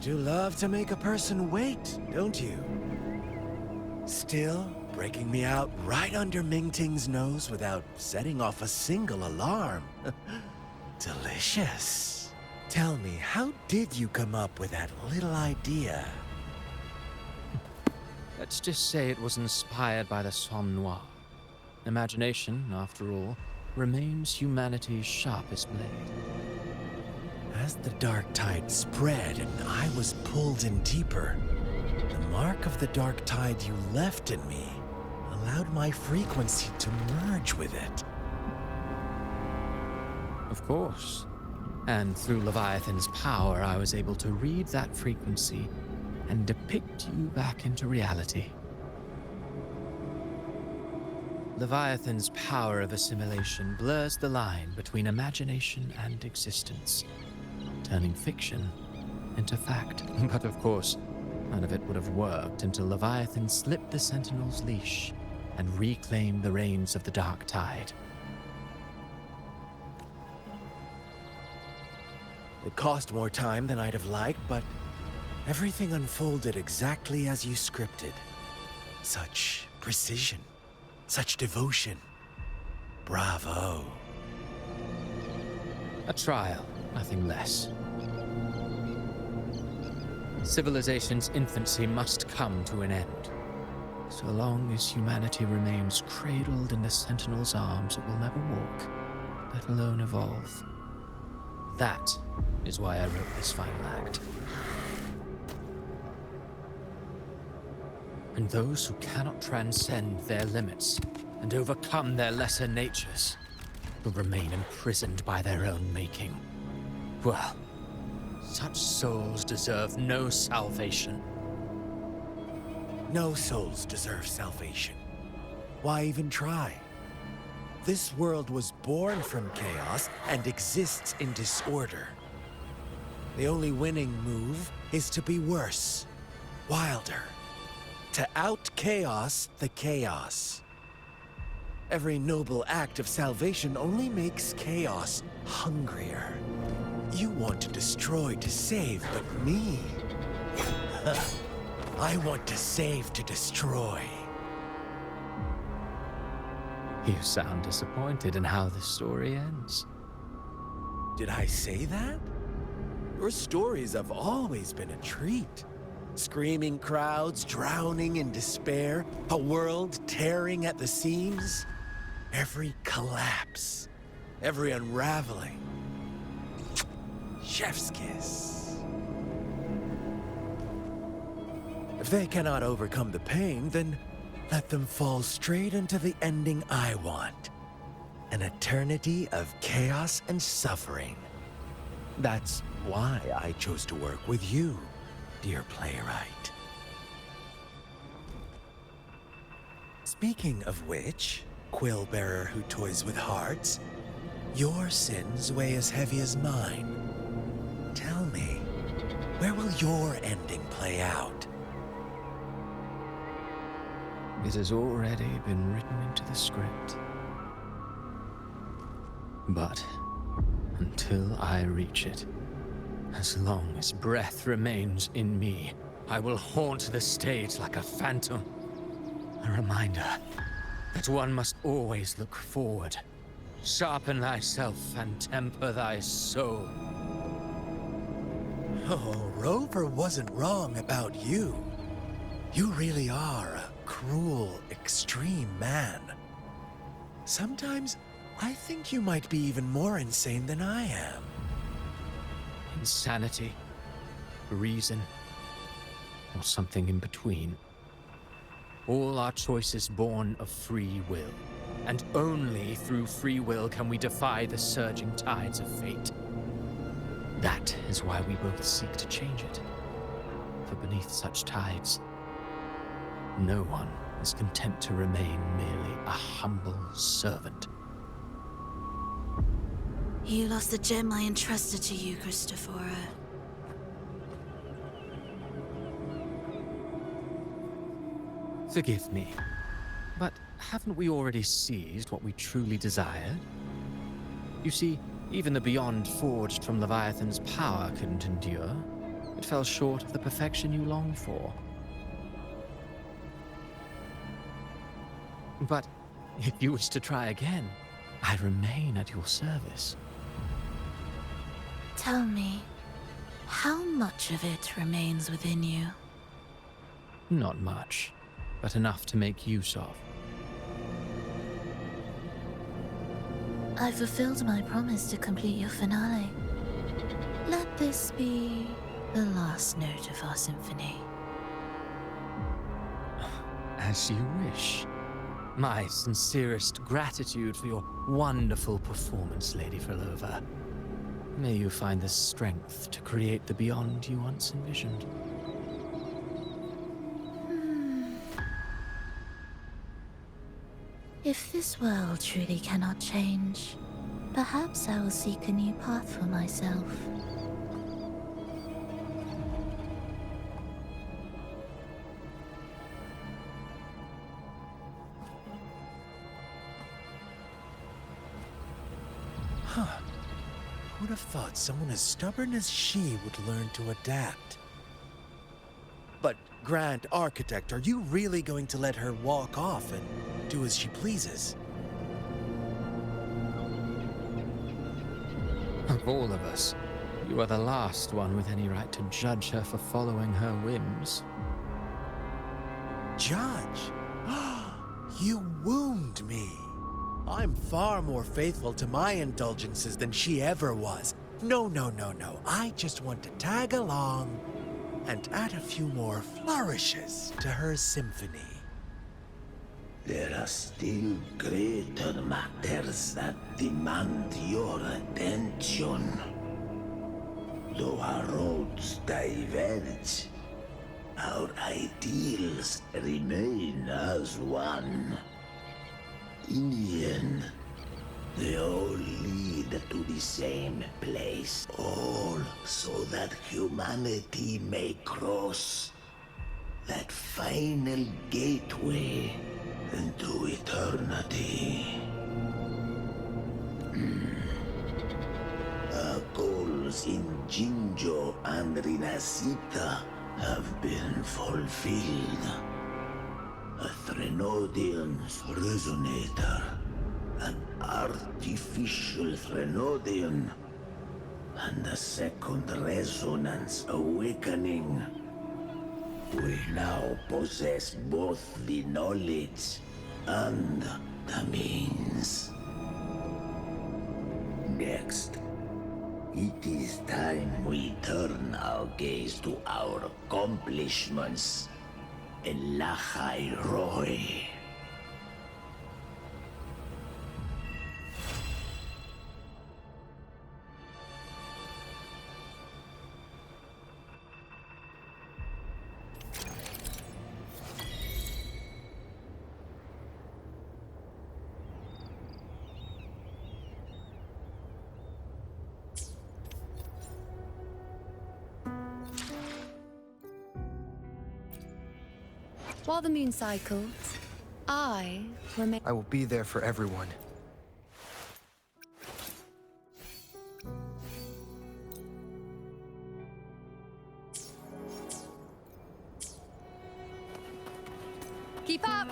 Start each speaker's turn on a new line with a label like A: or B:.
A: do love to make a person wait, don't you? Still, breaking me out right under Mingting's nose without setting off a single alarm. Delicious. Tell me, how did you come up with that little idea?
B: Let's just say it was inspired by the Somme Noire. Imagination, after all, remains humanity's sharpest blade.
A: As the dark tide spread and I was pulled in deeper, the mark of the dark tide you left in me allowed my frequency to merge with it.
B: Of course. And through Leviathan's power, I was able to read that frequency and depict you back into reality. Leviathan's power of assimilation blurs the line between imagination and existence, turning fiction into fact. But of course, none of it would have worked until Leviathan slipped the Sentinel's leash and reclaimed the reins of the dark tide.
A: It cost more time than I'd have liked, but everything unfolded exactly as you scripted. Such precision, such devotion. Bravo.
B: A trial, nothing less. Civilization's infancy must come to an end. So long as humanity remains cradled in the Sentinel's arms, it will never walk, let alone evolve. That is why I wrote this final act. And those who cannot transcend their limits and overcome their lesser natures will remain imprisoned by their own making. Well, such souls deserve no salvation.
A: No souls deserve salvation. Why even try? This world was born from chaos and exists in disorder. The only winning move is to be worse, wilder, to out-chaos the chaos. Every noble act of salvation only makes chaos hungrier. You want to destroy to save, but me? I want to save to destroy.
B: You sound disappointed in how this story ends.
A: Did I say that? Your stories have always been a treat. Screaming crowds drowning in despair, a world tearing at the seams. Every collapse, every unraveling. Chef's kiss. If they cannot overcome the pain, then let them fall straight into the ending I want. An eternity of chaos and suffering. That's why I chose to work with you, dear playwright. Speaking of which, quill bearer who toys with hearts, your sins weigh as heavy as mine. Tell me, where will your ending play out?
B: It has already been written into the script. But until I reach it, as long as breath remains in me, I will haunt the stage like a phantom. A reminder that one must always look forward. Sharpen thyself and temper thy soul.
A: Oh, Rover wasn't wrong about you. You really are a cruel, extreme man. Sometimes I think you might be even more insane than I am.
B: Insanity, reason, or something in between. All our choices born of free will, and only through free will can we defy the surging tides of fate. That is why we both seek to change it. For beneath such tides, no one is content to remain merely a humble servant.
C: You lost the gem I entrusted to you, Cristoforo.
B: Forgive me, but haven't we already seized what we truly desired? You see, even the beyond forged from Leviathan's power couldn't endure. It fell short of the perfection you long for. But if you wish to try again, I remain at your service.
C: Tell me, how much of it remains within you?
B: Not much, but enough to make use of.
C: I fulfilled my promise to complete your finale. Let this be the last note of our symphony.
B: As you wish. My sincerest gratitude for your wonderful performance, Lady Frolova. May you find the strength to create the beyond you once envisioned.
C: If this world truly cannot change, perhaps I will seek a new path for myself.
A: Who'd have thought someone as stubborn as she would learn to adapt? But, Grand Architect, are you really going to let her walk off and do as she pleases?
B: Of all of us, you are the last one with any right to judge her for following her whims.
A: Judge? You wound me. I'm far more faithful to my indulgences than she ever was. No. I just want to tag along and add a few more flourishes to her symphony.
D: There are still greater matters that demand your attention. Though our roads diverge, our ideals remain as one. In the end, they all lead to the same place. All so that humanity may cross that final gateway into eternity. Our goals in Jinjo and Rinasita have been fulfilled. A Threnodian's resonator, an artificial Threnodian, and a second resonance awakening. We now possess both the knowledge and the means. Next, it is time we turn our gaze to our accomplishments in Lahai Roy.
E: While the moon cycles, I remain.
F: I will be there for everyone.
E: Keep up!